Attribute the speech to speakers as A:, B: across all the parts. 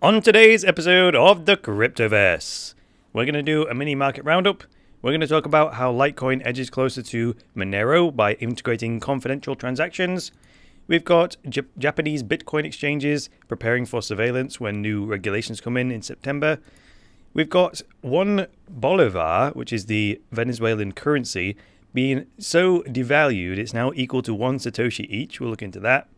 A: On today's episode of the Cryptoverse, we're going to do a mini market roundup. We're going to talk about how LiteCoin edges closer to Monero by integrating confidential transactions. We've got Japanese Bitcoin exchanges preparing for surveillance when new regulations come in September. We've got one Bolivar, which is the Venezuelan currency, being so devalued it's now equal to one Satoshi each. We'll look into that.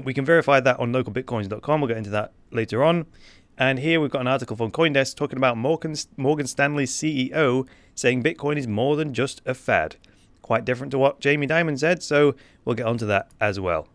A: We can verify that on localbitcoins.com. We'll get into that later on. And here we've got an article from CoinDesk talking about Morgan Stanley CEO saying Bitcoin is more than just a fad. Quite different to what Jamie Dimon said, so we'll get onto that as well.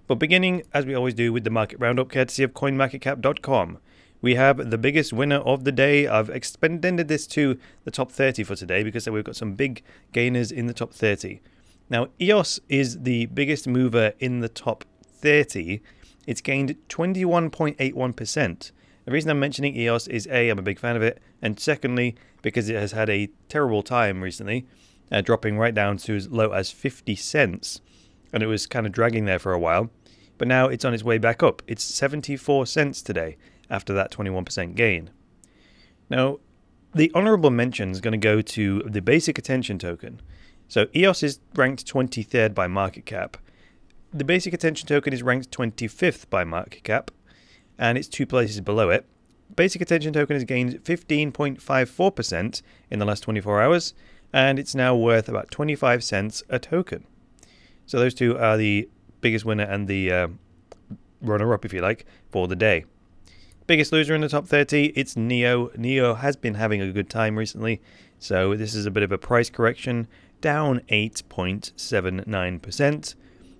A: But beginning, as we always do, with the market roundup courtesy of coinmarketcap.com. We have the biggest winner of the day. I've extended this to the top 30 for today because we've got some big gainers in the top 30. Now, EOS is the biggest mover in the top 30. It's gained 21.81%. The reason I'm mentioning EOS is A, I'm a big fan of it, and secondly, because it has had a terrible time recently, dropping right down to as low as 50 cents, and it was kind of dragging there for a while, but now it's on its way back up. It's 74 cents today after that 21% gain. Now, the honorable mention is going to go to the basic attention token. So EOS is ranked 23rd by market cap. The basic attention token is ranked 25th by market cap, and it's two places below it. Basic attention token has gained 15.54% in the last 24 hours, and it's now worth about 25 cents a token. So those two are the biggest winner and the runner-up, if you like, for the day. Biggest loser in the top 30, it's NEO. NEO has been having a good time recently, so this is a bit of a price correction, down 8.79%.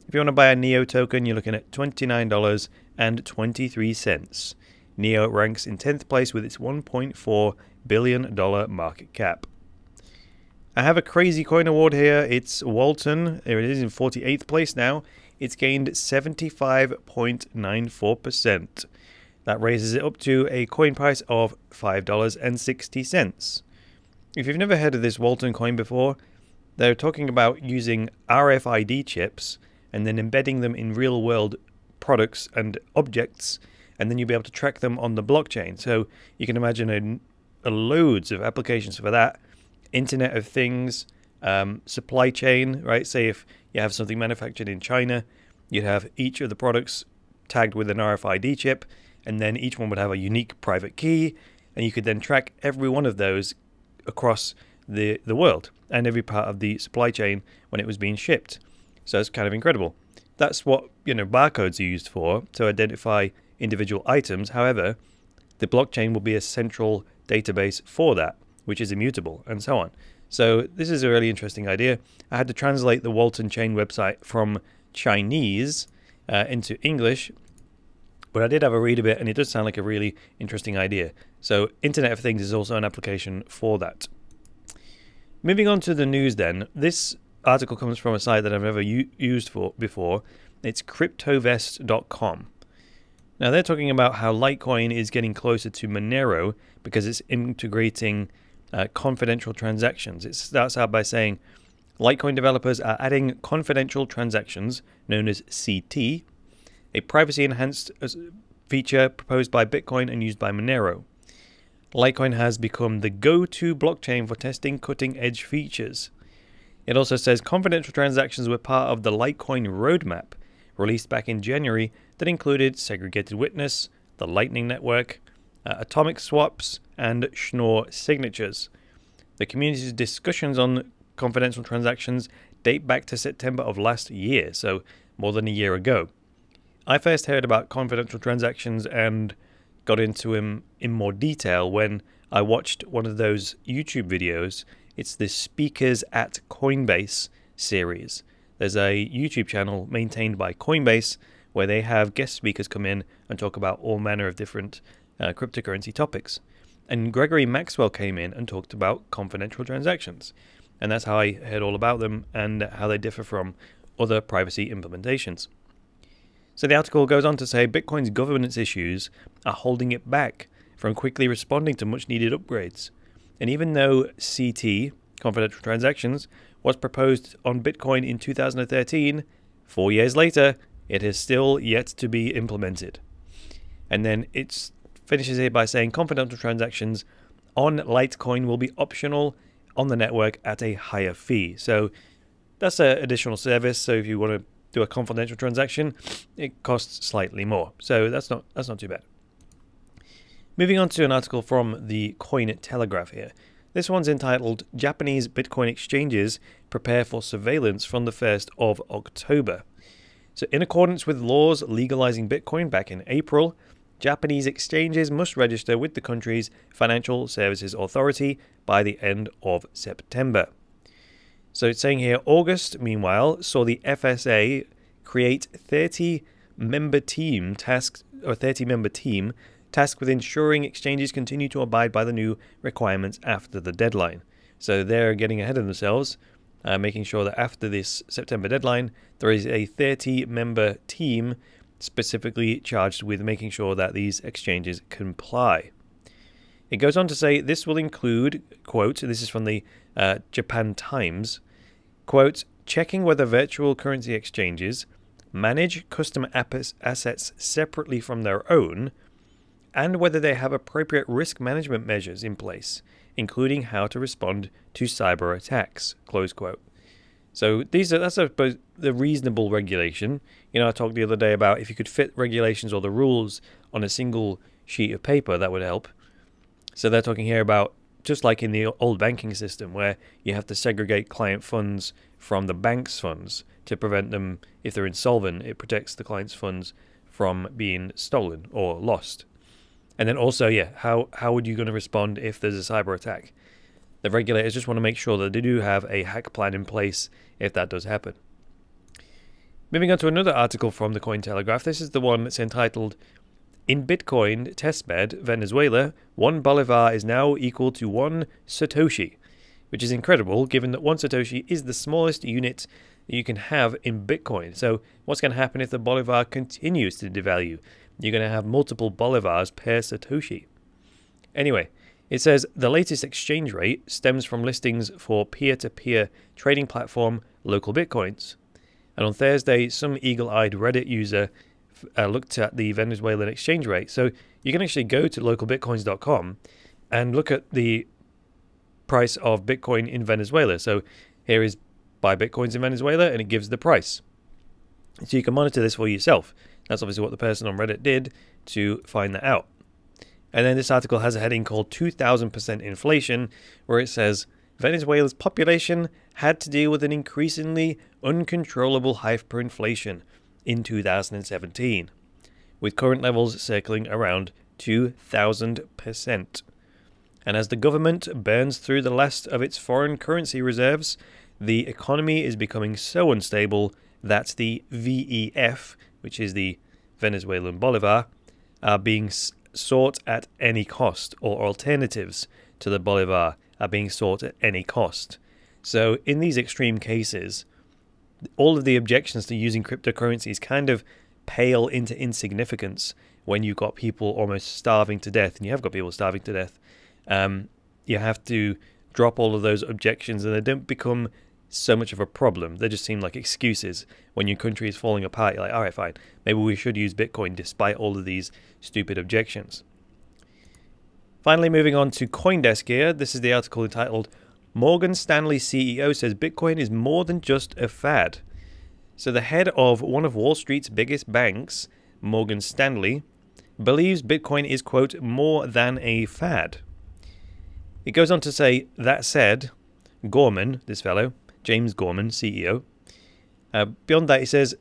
A: If you want to buy a NEO token, you're looking at $29.23. NEO ranks in 10th place with its $1.4 billion market cap. I have a crazy coin award here. It's Walton. There it is in 48th place now. It's gained 75.94%. That raises it up to a coin price of $5.60. If you've never heard of this Walton coin before, they're talking about using RFID chips and then embedding them in real-world products and objects, and then you'll be able to track them on the blockchain. So you can imagine loads of applications for that. Internet of Things, supply chain, right? Say if you have something manufactured in China, you'd have each of the products tagged with an RFID chip, and then each one would have a unique private key, and you could then track every one of those across the world and every part of the supply chain when it was being shipped. So it's kind of incredible. That's what, barcodes are used for, to identify individual items. However, the blockchain will be a central database for that, which is immutable, and so on. So this is a really interesting idea. I had to translate the Walton Chain website from Chinese into English, but I did have a read of it, and it does sound like a really interesting idea. So Internet of Things is also an application for that. Moving on to the news then. This article comes from a site that I've never used before. It's Cryptoverse.com. Now they're talking about how LiteCoin is getting closer to Monero because it's integrating confidential transactions. It starts out by saying LiteCoin developers are adding confidential transactions, known as CT, a privacy-enhanced feature proposed by Bitcoin and used by Monero. LiteCoin has become the go-to blockchain for testing cutting-edge features. It also says confidential transactions were part of the LiteCoin roadmap, released back in January, that included segregated witness, the Lightning Network, atomic swaps, and Schnorr signatures. The community's discussions on confidential transactions date back to September of last year, so more than a year ago. I first heard about confidential transactions and got into them in more detail when I watched one of those YouTube videos. It's the Speakers at Coinbase series. There's a YouTube channel maintained by Coinbase where they have guest speakers come in and talk about all manner of different cryptocurrency topics. And Gregory Maxwell came in and talked about confidential transactions. And that's how I heard all about them and how they differ from other privacy implementations. So the article goes on to say Bitcoin's governance issues are holding it back from quickly responding to much needed upgrades. And even though CT, confidential transactions, was proposed on Bitcoin in 2013, 4 years later, it is still yet to be implemented. And then it's finishes here by saying confidential transactions on LiteCoin will be optional on the network at a higher fee. So that's an additional service. So if you want to do a confidential transaction, it costs slightly more. So that's not too bad. Moving on to an article from the Cointelegraph here. This one's entitled Japanese Bitcoin Exchanges Prepare for Surveillance from the 1st of October. So in accordance with laws legalizing Bitcoin back in April, Japanese exchanges must register with the country's Financial Services Authority by the end of September. So it's saying here, August, meanwhile, saw the FSA create 30-member team tasked with ensuring exchanges continue to abide by the new requirements after the deadline. So they're getting ahead of themselves, making sure that after this September deadline, there is a 30-member team specifically charged with making sure that these exchanges comply. It goes on to say this will include, quote, this is from the Japan Times, quote, checking whether virtual currency exchanges manage customer assets separately from their own, and whether they have appropriate risk management measures in place, including how to respond to cyber attacks, close quote. So that's the reasonable regulation. You know, I talked the other day about if you could fit regulations or the rules on a single sheet of paper, that would help. So they're talking here about just like in the old banking system where you have to segregate client funds from the bank's funds to prevent them, if they're insolvent, it protects the client's funds from being stolen or lost. And then also, yeah, how would you going to respond if there's a cyber attack? The regulators just want to make sure that they do have a hack plan in place if that does happen. Moving on to another article from the Cointelegraph. This is the one that's entitled, In Bitcoin Testbed, Venezuela, 1 Bolivar is now equal to 1 Satoshi, which is incredible given that 1 Satoshi is the smallest unit that you can have in Bitcoin. So what's going to happen if the Bolivar continues to devalue? You're going to have multiple Bolivars per Satoshi. Anyway, it says the latest exchange rate stems from listings for peer-to-peer trading platform Local Bitcoins. And on Thursday, some eagle-eyed Reddit user looked at the Venezuelan exchange rate. So you can actually go to localbitcoins.com and look at the price of Bitcoin in Venezuela. So here is buy Bitcoins in Venezuela, and it gives the price. So you can monitor this for yourself. That's obviously what the person on Reddit did to find that out. And then this article has a heading called 2000% inflation, where it says Venezuela's population had to deal with an increasingly uncontrollable hyperinflation in 2017, with current levels circling around 2000%. And as the government burns through the last of its foreign currency reserves, the economy is becoming so unstable that the VEF, which is the Venezuelan Bolivar, are being sought at any cost, or alternatives to the Bolivar are being sought at any cost. So in these extreme cases, all of the objections to using cryptocurrencies kind of pale into insignificance when you've got people almost starving to death, and you have got people starving to death. You have to drop all of those objections, and they don't become so much of a problem. They just seem like excuses when your country is falling apart. You're like, all right, fine, maybe we should use Bitcoin despite all of these stupid objections. Finally, moving on to CoinDesk here. This is the article entitled Morgan Stanley CEO says Bitcoin is more than just a fad. So the head of one of Wall Street's biggest banks, Morgan Stanley, believes Bitcoin is, quote, more than a fad. It goes on to say, that said, Gorman, this fellow, James Gorman, CEO, beyond that he says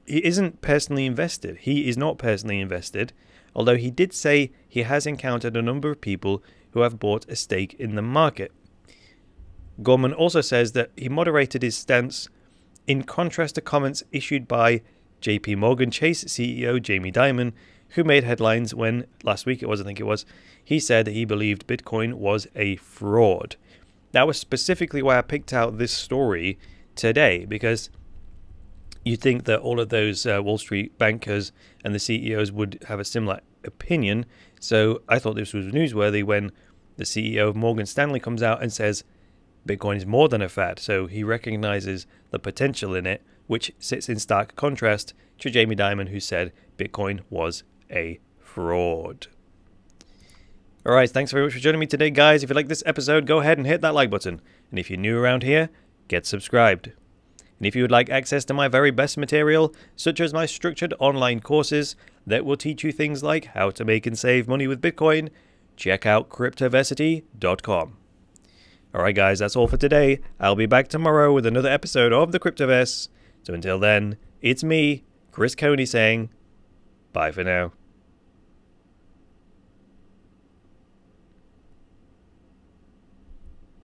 A: he isn't personally invested. He is not personally invested, although he did say he has encountered a number of people who have bought a stake in the market. Gorman also says that he moderated his stance in contrast to comments issued by JP Morgan Chase CEO Jamie Dimon, who made headlines when, last week it was, I think it was, he said that he believed Bitcoin was a fraud. That was specifically why I picked out this story today, because you'd think that all of those Wall Street bankers and the CEOs would have a similar opinion. So I thought this was newsworthy when the CEO of Morgan Stanley comes out and says Bitcoin is more than a fad. So he recognizes the potential in it, which sits in stark contrast to Jamie Dimon, who said Bitcoin was a fraud. Alright, thanks very much for joining me today, guys. If you like this episode, go ahead and hit that like button. And if you're new around here, get subscribed. And if you would like access to my very best material, such as my structured online courses that will teach you things like how to make and save money with Bitcoin, check out cryptoversity.com. Alright guys, that's all for today. I'll be back tomorrow with another episode of the Cryptoverse. So until then, it's me, Chris Coney, saying bye for now.